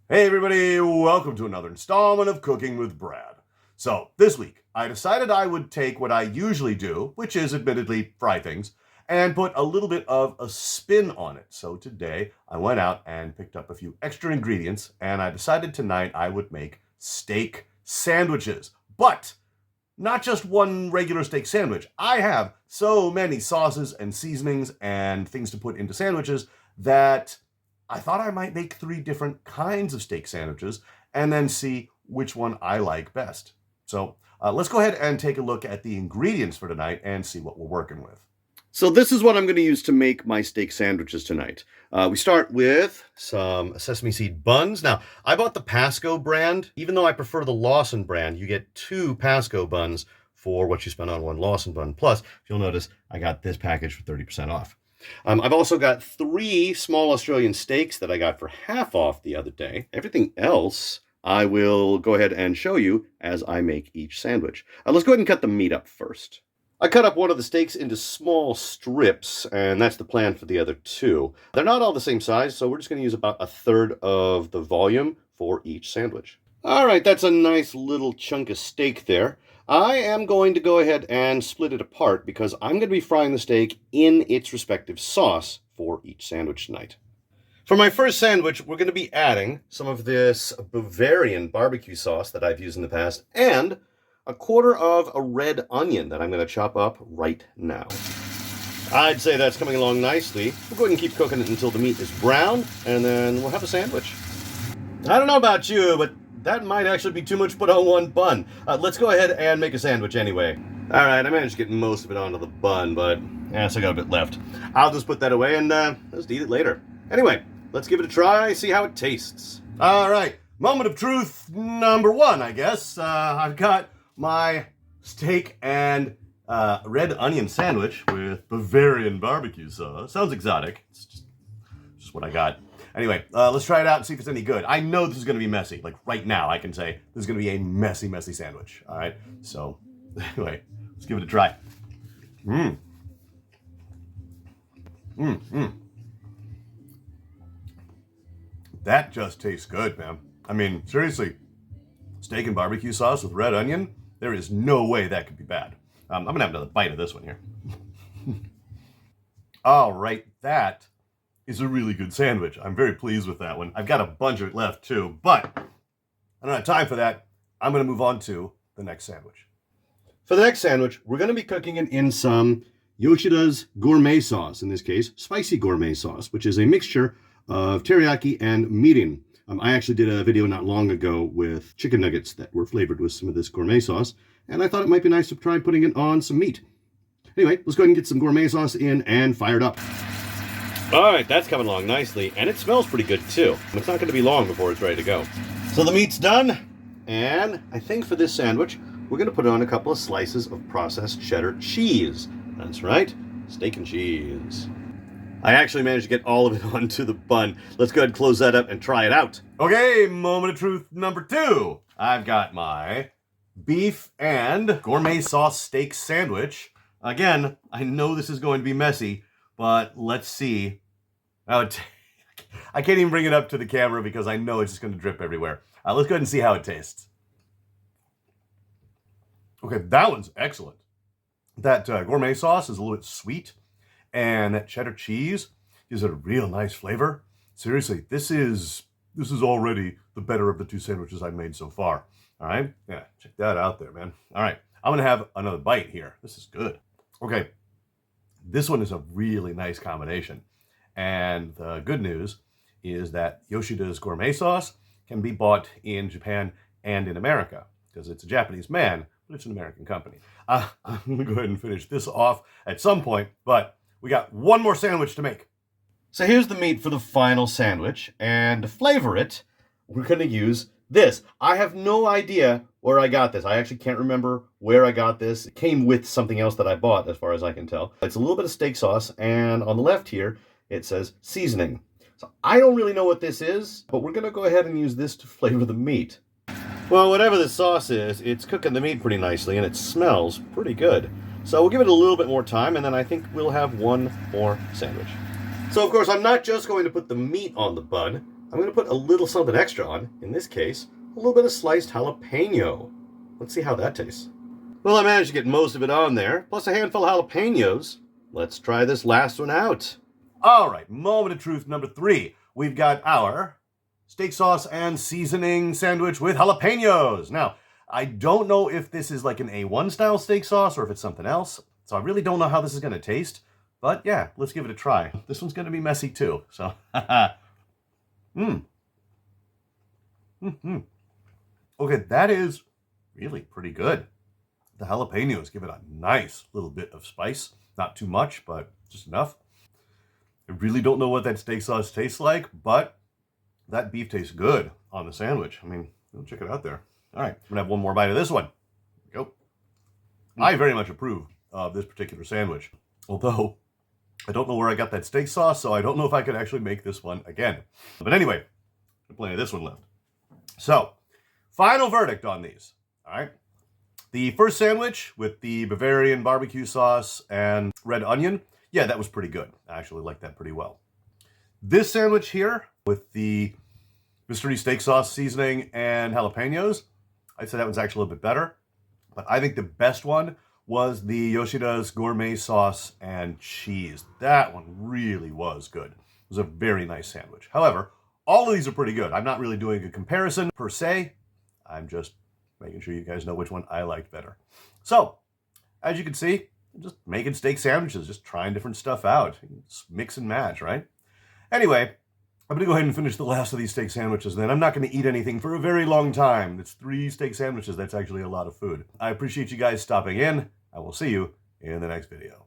Hey everybody, welcome to another installment of Cooking with Brad. So this week, I decided I would take what I usually do, which is admittedly fry things, and put a little bit of a spin on it. So today, I went out and picked up a few extra ingredients, and I decided tonight I would make steak sandwiches. But not just one regular steak sandwich. I have so many sauces and seasonings and things to put into sandwiches that I thought I might make 3 different kinds of steak sandwiches and then see which one I like best. So let's go ahead and take a look at the ingredients for tonight and see what we're working with. So this is what I'm going to use to make my steak sandwiches tonight. We start with some sesame seed buns. Now, I bought the Pasco brand. Even though I prefer the Lawson brand, you get 2 Pasco buns for what you spend on 1 Lawson bun. Plus, if you'll notice, I got this package for 30% off. I've also got 3 small Australian steaks that I got for half off the other day. Everything else I will go ahead and show you as I make each sandwich. Let's go ahead and cut the meat up first. I cut up one of the steaks into small strips, and that's the plan for the other 2. They're not all the same size, so we're just going to use about 1/3 of the volume for each sandwich. All right, that's a nice little chunk of steak there. I am going to go ahead and split it apart because I'm going to be frying the steak in its respective sauce for each sandwich tonight. For my first sandwich, we're going to be adding some of this Bavarian barbecue sauce that I've used in the past and 1/4 of a red onion that I'm going to chop up right now. I'd say that's coming along nicely. We'll go ahead and keep cooking it until the meat is brown, and then we'll have a sandwich. I don't know about you, but that might actually be too much to put on 1 bun. Let's go ahead and make a sandwich anyway. All right, I managed to get most of it onto the bun, but I still got a bit left. I'll just put that away and let's eat it later. Anyway, let's give it a try, see how it tastes. All right, moment of truth number 1, I guess. I've got my steak and red onion sandwich with Bavarian barbecue sauce. Sounds exotic. It's just what I got. Anyway, let's try it out and see if it's any good. I know this is going to be messy. Like right now, I can say this is going to be a messy, messy sandwich. All right. So anyway, let's give it a try. That just tastes good, man. I mean, seriously, steak and barbecue sauce with red onion. There is no way that could be bad. I'm going to have another bite of this one here. All right, that is a really good sandwich. I'm very pleased with that one. I've got a bunch of it left too, but I don't have time for that. I'm going to move on to the next sandwich. For the next sandwich, we're going to be cooking it in some Yoshida's gourmet sauce, in this case, spicy gourmet sauce, which is a mixture of teriyaki and mirin. I actually did a video not long ago with chicken nuggets that were flavored with some of this gourmet sauce, and I thought it might be nice to try putting it on some meat. Anyway, let's go ahead and get some gourmet sauce in and fire it up. All right, that's coming along nicely, and it smells pretty good too. It's not going to be long before it's ready to go. So the meat's done, and I think for this sandwich, we're going to put on a couple of slices of processed cheddar cheese. That's right, steak and cheese. I actually managed to get all of it onto the bun. Let's go ahead and close that up and try it out. Okay, moment of truth number 2. I've got my beef and gourmet sauce steak sandwich. Again, I know this is going to be messy, but let's see how it I can't even bring it up to the camera because I know it's just going to drip everywhere. Let's go ahead and see how it tastes. Okay, that one's excellent. That gourmet sauce is a little bit sweet, and that cheddar cheese gives it a real nice flavor. Seriously, this is already the better of the 2 sandwiches I've made so far. All right, yeah, check that out there, man. All right, I'm gonna have another bite here. This is good. Okay, this one is a really nice combination. And the good news is that Yoshida's gourmet sauce can be bought in Japan and in America because it's a Japanese man, but it's an American company. I'm going to go ahead and finish this off at some point, but we got one more sandwich to make. So here's the meat for the final sandwich, and to flavor it, we're going to use this. I have no idea where I got this. I actually can't remember where I got this. It came with something else that I bought, as far as I can tell. It's a little bit of steak sauce, and on the left here, it says seasoning. So I don't really know what this is, but we're going to go ahead and use this to flavor the meat. Well, whatever the sauce is, it's cooking the meat pretty nicely, and it smells pretty good. So we'll give it a little bit more time, and then I think we'll have one more sandwich. So, of course, I'm not just going to put the meat on the bun. I'm going to put a little something extra on, in this case, a little bit of sliced jalapeno. Let's see how that tastes. Well, I managed to get most of it on there, plus a handful of jalapenos. Let's try this last one out. All right, moment of truth number 3. We've got our steak sauce and seasoning sandwich with jalapenos. Now, I don't know if this is like an A1 style steak sauce or if it's something else, so I really don't know how this is going to taste. But yeah, let's give it a try. This one's going to be messy too, so Okay, that is really pretty good. The jalapenos give it a nice little bit of spice. Not too much, but just enough. I really don't know what that steak sauce tastes like, but that beef tastes good on the sandwich. I mean, check it out there. All right, I'm gonna have one more bite of this one. Here we go. I very much approve of this particular sandwich, although I don't know where I got that steak sauce, so I don't know if I could actually make this one again. But anyway, plenty of this one left. So, final verdict on these. All right. The first sandwich with the Bavarian barbecue sauce and red onion, yeah, that was pretty good. I actually like that pretty well. This sandwich here with the mystery steak sauce seasoning and jalapenos, I'd say that one's actually a little bit better. But I think the best one was the Yoshida's gourmet sauce and cheese. That one really was good. It was a very nice sandwich. However, all of these are pretty good. I'm not really doing a comparison per se. I'm just making sure you guys know which one I liked better. So, as you can see, I'm just making steak sandwiches, just trying different stuff out. Just mix and match, right? Anyway, I'm going to go ahead and finish the last of these steak sandwiches then. I'm not going to eat anything for a very long time. It's 3 steak sandwiches. That's actually a lot of food. I appreciate you guys stopping in. I will see you in the next video.